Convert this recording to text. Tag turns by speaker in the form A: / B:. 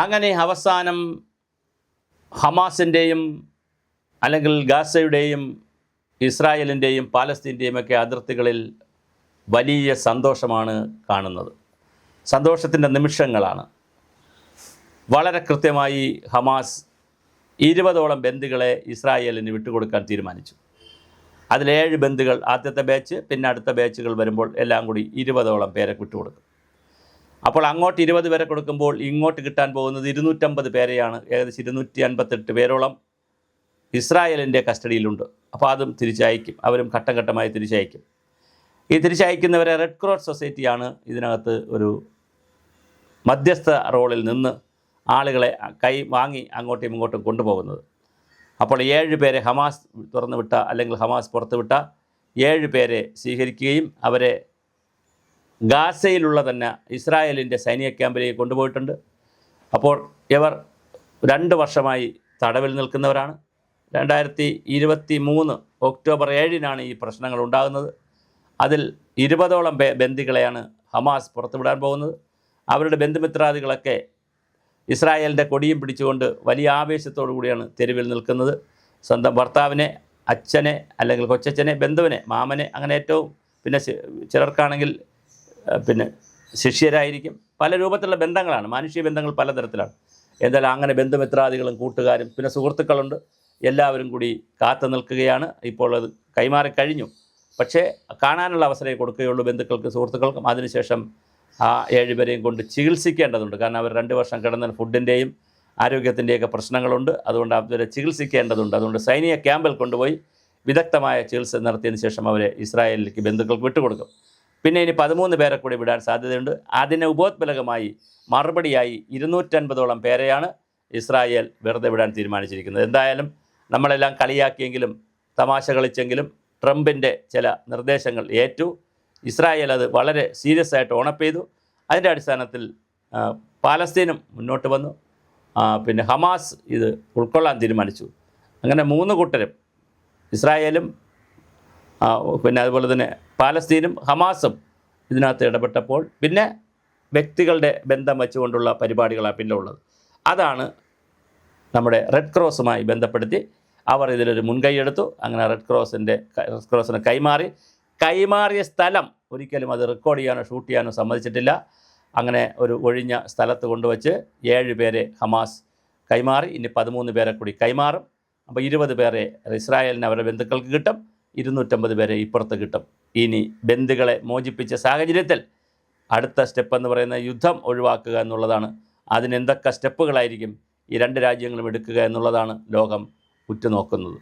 A: അങ്ങനെ അവസാനം ഹമാസിൻ്റെയും അല്ലെങ്കിൽ ഗാസയുടെയും ഇസ്രായേലിൻ്റെയും പാലസ്തീൻ്റെയും ഒക്കെ അതിർത്തികളിൽ വലിയ സന്തോഷമാണ് കാണുന്നത്. സന്തോഷത്തിൻ്റെ നിമിഷങ്ങളാണ്. വളരെ കൃത്യമായി ഹമാസ് 20ഓളം ബന്ദികളെ ഇസ്രായേലിന് വിട്ടുകൊടുക്കാൻ തീരുമാനിച്ചു. അതിൽ 7 ബന്ദികൾ ആദ്യത്തെ ബാച്ച്, പിന്നെ അടുത്ത ബാച്ചുകൾ വരുമ്പോൾ എല്ലാം കൂടി 20ഓളം പേരെ വിട്ടുകൊടുക്കും. അപ്പോൾ അങ്ങോട്ട് 20 പേരെ കൊടുക്കുമ്പോൾ ഇങ്ങോട്ട് കിട്ടാൻ പോകുന്നത് 250 പേരെയാണ്. ഏകദേശം 258 പേരോളം ഇസ്രായേലിൻ്റെ കസ്റ്റഡിയിലുണ്ട്. അപ്പോൾ അതും തിരിച്ചയക്കും. അവരും ഘട്ടം ഘട്ടമായി തിരിച്ചയക്കും. ഈ തിരിച്ചയക്കുന്നവരെ റെഡ് ക്രോസ് സൊസൈറ്റിയാണ് ഇതിനകത്ത് ഒരു മധ്യസ്ഥ റോളിൽ നിന്ന് ആളുകളെ കൈ വാങ്ങി അങ്ങോട്ടും ഇങ്ങോട്ടും കൊണ്ടുപോകുന്നത്. അപ്പോൾ 7 പേരെ ഹമാസ് തുറന്നു വിട്ട അല്ലെങ്കിൽ ഹമാസ് പുറത്തുവിട്ട 7 പേരെ സ്വീകരിക്കുകയും അവരെ ഗാസയിലുള്ള തന്നെ ഇസ്രായേലിൻ്റെ സൈനിക ക്യാമ്പിലേക്ക് കൊണ്ടുപോയിട്ടുണ്ട്. അപ്പോൾ ഇവർ 2 വർഷമായി തടവിൽ നിൽക്കുന്നവരാണ്. 2023 ഒക്ടോബർ 7-നാണ് ഈ പ്രശ്നങ്ങൾ ഉണ്ടാകുന്നത്. അതിൽ 20ഓളം ബന്ദികളെയാണ് ഹമാസ് പുറത്തുവിടാൻ പോകുന്നത്. അവരുടെ ബന്ധുമിത്രാദികളൊക്കെ ഇസ്രായേലിൻ്റെ കൊടിയും പിടിച്ചുകൊണ്ട് വലിയ ആവേശത്തോടു കൂടിയാണ് തെരുവിൽ നിൽക്കുന്നത്. സ്വന്തം ഭർത്താവിനെ, അച്ഛനെ അല്ലെങ്കിൽ കൊച്ചച്ഛനെ, ബന്ധുവിനെ, മാമനെ, അങ്ങനെ ഏറ്റവും പിന്നെ ചിലർക്കാണെങ്കിൽ പിന്നെ ശിഷ്യരായിരിക്കും. പല രൂപത്തിലുള്ള ബന്ധങ്ങളാണ്, മാനുഷിക ബന്ധങ്ങൾ പലതരത്തിലാണ്. എന്തായാലും അങ്ങനെ ബന്ധുമിത്രാദികളും കൂട്ടുകാരും പിന്നെ സുഹൃത്തുക്കളുണ്ട്. എല്ലാവരും കൂടി കാത്തു നിൽക്കുകയാണ്. ഇപ്പോൾ അത് കൈമാറിക്കഴിഞ്ഞു. പക്ഷേ കാണാനുള്ള അവസരമേ കൊടുക്കുകയുള്ളൂ ബന്ധുക്കൾക്കും സുഹൃത്തുക്കൾക്കും. അതിനുശേഷം ആ 7 പേരെയും കൊണ്ട് ചികിത്സിക്കേണ്ടതുണ്ട്. കാരണം അവർ 2 വർഷം കിടന്ന ഫുഡിൻ്റെയും ആരോഗ്യത്തിൻ്റെയൊക്കെ പ്രശ്നങ്ങളുണ്ട്. അതുകൊണ്ട് അവരെ ചികിത്സിക്കേണ്ടതുണ്ട്. അതുകൊണ്ട് സൈനിക ക്യാമ്പിൽ കൊണ്ടുപോയി വിദഗ്ധമായ ചികിത്സ നടത്തിയതിന് ശേഷം അവരെ ഇസ്രായേലിലേക്ക് ബന്ധുക്കൾക്ക് വിട്ടുകൊടുക്കും. പിന്നെ ഇനി 13 പേരെ കൂടി വിടാൻ സാധ്യതയുണ്ട്. അതിന് ഉപോത്ബലകമായി മറുപടിയായി 250ഓളം പേരെയാണ് ഇസ്രായേൽ വെറുതെ വിടാൻ തീരുമാനിച്ചിരിക്കുന്നത്. എന്തായാലും നമ്മളെല്ലാം കളിയാക്കിയെങ്കിലും തമാശ കളിച്ചെങ്കിലും ട്രംപിൻ്റെ ചില നിർദ്ദേശങ്ങൾ ഏറ്റു. ഇസ്രായേൽ അത് വളരെ സീരിയസ് ആയിട്ട് ഓണപ്പ് ചെയ്തു. അതിൻ്റെ അടിസ്ഥാനത്തിൽ പാലസ്തീനും മുന്നോട്ട് വന്നു. പിന്നെ ഹമാസ് ഇത് ഉൾക്കൊള്ളാൻ തീരുമാനിച്ചു. അങ്ങനെ 3 കൂട്ടരും, ഇസ്രായേലും പിന്നെ അതുപോലെ തന്നെ പാലസ്തീനും ഹമാസും ഇതിനകത്ത് ഇടപെട്ടപ്പോൾ പിന്നെ വ്യക്തികളുടെ ബന്ധം വെച്ചുകൊണ്ടുള്ള പരിപാടികളാണ് പിന്നെ ഉള്ളത്. അതാണ് നമ്മുടെ റെഡ് ക്രോസുമായി ബന്ധപ്പെടുത്തി അവർ ഇതിലൊരു മുൻകൈയെടുത്തു. അങ്ങനെ റെഡ് ക്രോസിന് കൈമാറിയ സ്ഥലം ഒരിക്കലും അത് റെക്കോർഡ് ചെയ്യാനോ ഷൂട്ട് ചെയ്യാനോ സമ്മതിച്ചിട്ടില്ല. അങ്ങനെ ഒരു ഒഴിഞ്ഞ സ്ഥലത്ത് കൊണ്ടുവച്ച് 7 പേരെ ഹമാസ് കൈമാറി. ഇനി 13 പേരെ കൂടി കൈമാറും. അപ്പോൾ 20 പേരെ ഇസ്രായേലിന് അവരുടെ ബന്ധുക്കൾക്ക് കിട്ടും. 250 പേരെ ഇപ്പുറത്ത് കിട്ടും. ഇനി ബന്ദികളെ മോചിപ്പിച്ച സാഹചര്യത്തിൽ അടുത്ത സ്റ്റെപ്പ് എന്ന് പറയുന്ന യുദ്ധം ഒഴിവാക്കുക എന്നുള്ളതാണ്. അതിനെന്തൊക്കെ സ്റ്റെപ്പുകളായിരിക്കും ഈ 2 രാജ്യങ്ങളും എടുക്കുക എന്നുള്ളതാണ് ലോകം ഉറ്റുനോക്കുന്നത്.